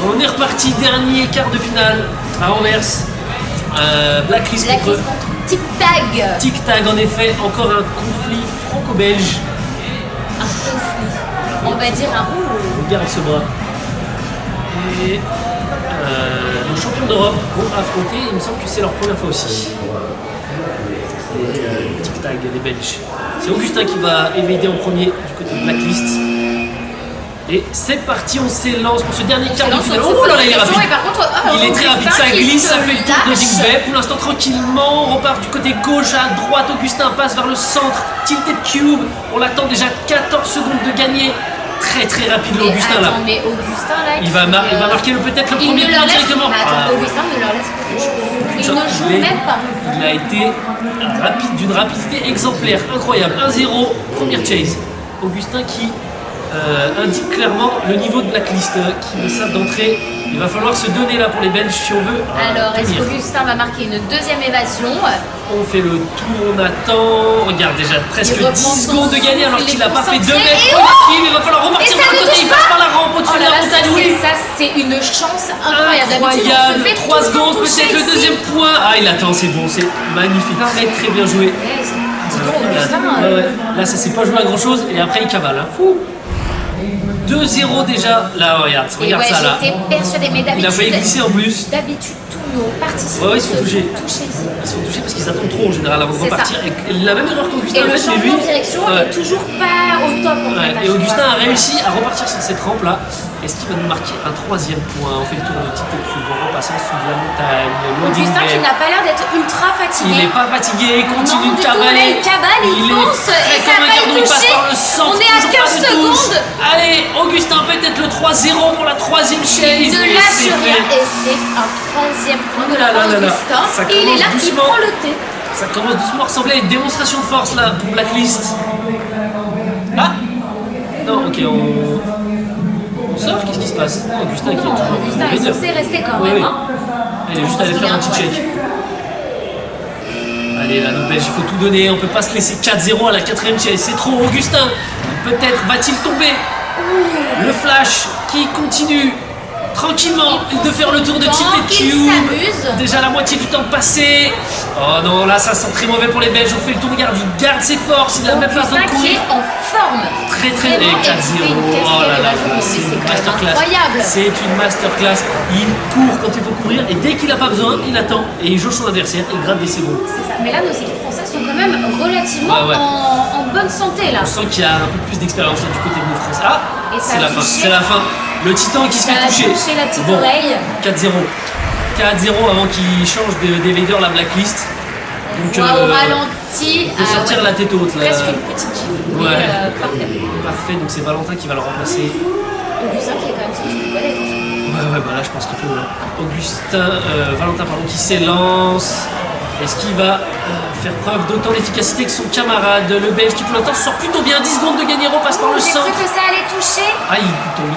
On est reparti, dernier quart de finale à Anvers. Blacklist contre Tic Tag. Tic Tag, en effet, encore un conflit franco-belge. Un conflit. On va dire un ouh. Regarde ce bras. Et nos champions d'Europe vont affronter, il me semble que c'est leur première fois aussi. Tic Tag, les Belges. C'est Augustin qui va évader en premier du côté de Blacklist. Et c'est parti, on s'élance pour ce dernier quart de finale. Oh là là, il est rapide. Il est très rapide, ça glisse, ça fait le tour de Big Bay. Pour l'instant, tranquillement, on repart du côté gauche à droite. Augustin passe vers le centre, tilted cube. On l'attend déjà 14 secondes de gagner. Très très rapide l'Augustin là. Mais Augustin là, il va marquer peut-être le premier point directement. Augustin ne leur laisse pas le choix. Il ne joue même pas. Il a été rapide, d'une rapidité exemplaire, incroyable. 1-0, première chase. Augustin qui indique clairement le niveau de Blacklist qui le savent d'entrée. Il va falloir se donner là pour les Belges si on veut. Alors, est-ce qu'Augustin va marquer une deuxième évasion? On fait le tour, on attend. Regarde, déjà presque 10 secondes de gagner alors qu'il n'a pas fait 2 mètres. Il va falloir repartir de l'autre côté. Il passe par la rampe au-dessus de la montagne. Oui. Ça, c'est une chance incroyable. Incroyable. 3 secondes, peut-être le deuxième point. Ah, il attend, c'est bon, c'est magnifique. Très très bien joué. Là, ça s'est pas joué à grand chose et après il cavale. Hein. Fou. 2-0 déjà. Là, regarde ça là. J'étais persuadée, mais d'habitude. Il a failli glisser en plus. D'habitude, tous nos participants ils sont touchés. Ils sont touchés parce qu'ils attendent trop en général avant de repartir. Et la même erreur qu'Augustin. Et le changement de direction est toujours pas au top en fait. Et Augustin a réussi à repartir sur cette rampe là. Est-ce qu'il va nous marquer un troisième point? On fait le tour de petit cube en repassant sous la montagne. Augustin qui n'a pas l'air d'être ultra fatigué. Il n'est pas fatigué, il continue de cavaler. Il cavale, il fonce et ça va être touché. On est à 15 secondes. Allez, Augustin peut-être le 3-0 pour la troisième chase. Ne lâche rien et c'est un troisième point de la part d'Augustin. Et il est là, il prend le thé. Ça commence doucement à ressembler à une démonstration de force là pour Blacklist. Ah non, ok, on sort, qu'est-ce qui se passe? Augustin qui est toujours. Augustin est censé rester quand même. Elle est juste allée faire un petit check. Allez, là, nos Belges, il faut tout donner. On peut pas se laisser 4-0 à la quatrième chase. C'est trop. Augustin, peut-être va-t-il tomber? Le flash qui continue tranquillement de faire le tour de Tilted Cube. Déjà la moitié du temps passé. Oh non, là ça sent très mauvais pour les Belges. On fait le tour, regarde, il garde ses forces. Il a même pas besoin de courir. Qui est en forme. Très très bien. 4-0. Oh là là, c'est une masterclass. C'est une masterclass. Il court quand il faut courir et dès qu'il n'a pas besoin, il attend et il jauge son adversaire. Il gratte des secondes. C'est ça. Mais là, nos équipes françaises sont quand même relativement en bonne santé là. On sent qu'il y a un peu plus d'expérience du côté de nos Français. Ah, c'est la fin. C'est la fin. Le Titan qui se fait toucher. La petite oreille. 4-0. 4-0 avant qu'il change d'évader la Blacklist. Donc, au ralenti. Il faut sortir la tête haute là. Presque une petite gifle. Parfait, donc c'est Valentin qui va le remplacer. Augustin qui est quand même sorti du collège. Bah là je pense qu'il peut. Valentin qui s'élance. Est-ce qu'il va faire preuve d'autant d'efficacité que son camarade, le Belge, qui pour l'instant sort plutôt bien? 10 secondes de gagner, passe par le centre. J'ai cru que ça allait toucher. Ah, il tombe.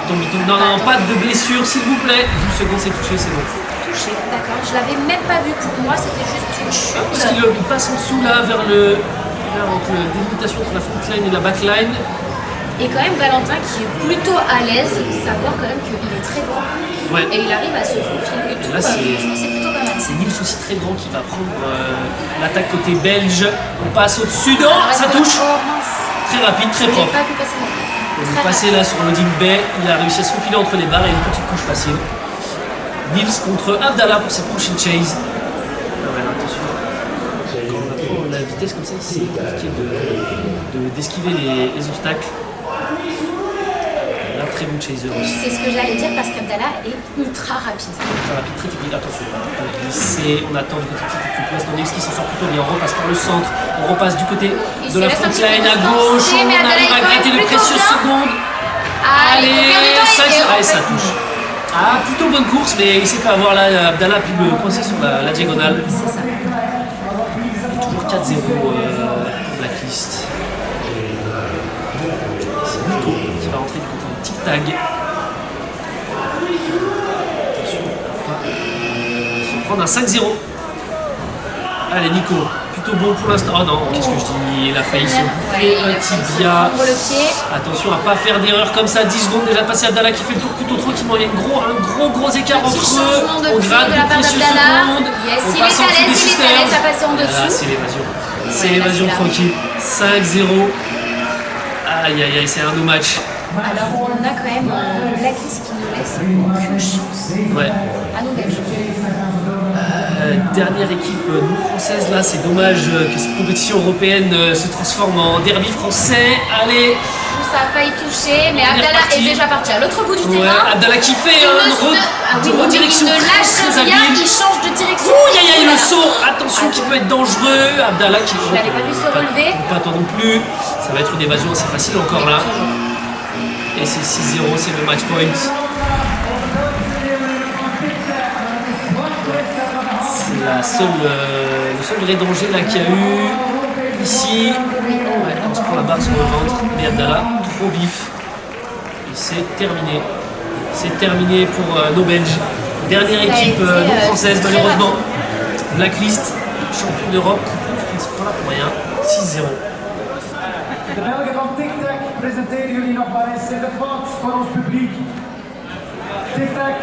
Non, pas de blessure, s'il vous plaît. 12 secondes, c'est touché, c'est bon. Touché, d'accord. Je l'avais même pas vu pour moi, c'était juste une chute. Parce qu'il passe en dessous là, vers le délimitation entre la frontline et la backline. Et quand même, Valentin qui est plutôt à l'aise, savoir quand même qu'il est très grand. Ouais. Et il arrive à se faufiler. Et là, je pense que c'est plutôt pas mal. C'est Nils aussi très grand qui va prendre l'attaque côté belge. On passe au-dessus. Non, ça touche. Très rapide, très propre. Pas pu passer on est passé là sur Loading Bay. Il a réussi à se faufiler entre les barres et une petite couche facile. Nils contre Abdallah pour cette prochaine chase. Attention. Quand on apprend la vitesse comme ça, c'est compliqué d'esquiver les obstacles. Là, très bon chaser aussi. C'est ce que j'allais dire parce qu'Abdallah est ultra rapide. Ultra rapide, très technique. Attention, on attend du côté de Nils qui s'en sort plutôt bien. On repasse par le centre, on repasse du côté de la frontline à gauche. On arrive à gratter de précieuses secondes. Allez, ça touche. Ah, plutôt bonne course, mais il s'est fait avoir là. Abdallah a pu le coincer sur la diagonale. C'est ça. Et toujours 4-0 Blacklist. C'est Nico qui va rentrer du côté de Tic Tag. Attention, on va se prendre un 5-0. Allez Nico, plutôt bon pour l'instant. Oh non, qu'est-ce que je dis? Il a failli se bouffer un tibia. Attention à pas faire d'erreur comme ça. 10 secondes déjà passé. Abdallah qui fait le tour plutôt tranquillement. Il y a un gros écart entre eux. On gratte de précieuses secondes. Yes, il est à l'aise, ça passe en dessous. C'est l'évasion. C'est l'évasion tranquille. 5-0. Aïe aïe aïe, c'est un no match. Alors on a quand même Blacklist qui nous laisse aucune chance. Ouais. À nous belges. Dernière équipe non française là, c'est dommage que cette compétition européenne se transforme en derby français. Allez. Ça a failli toucher, mais Abdallah est déjà parti à l'autre bout du terrain. Abdallah qui fait une redirection il ne lâche rien, il change de direction. Il y a le saut, attention qui peut être dangereux. Abdallah qui je l'avais pas vu se relever. Pas toi non plus. Ça va être une évasion assez facile encore là. Et c'est 6-0, c'est le match point. C'est le seul vrai danger là qu'il y a eu ici. Ouais, on se prend la barre sur le ventre. Mais Abdallah, trop vif. Et c'est terminé. C'est terminé pour nos Belges. Dernière équipe non française malheureusement. Blacklist, champion d'Europe, qui ne se prend là pour rien. 6-0. De Belgen van TikTak presenteren jullie nog maar eens in de pot voor ons publiek. TikTak.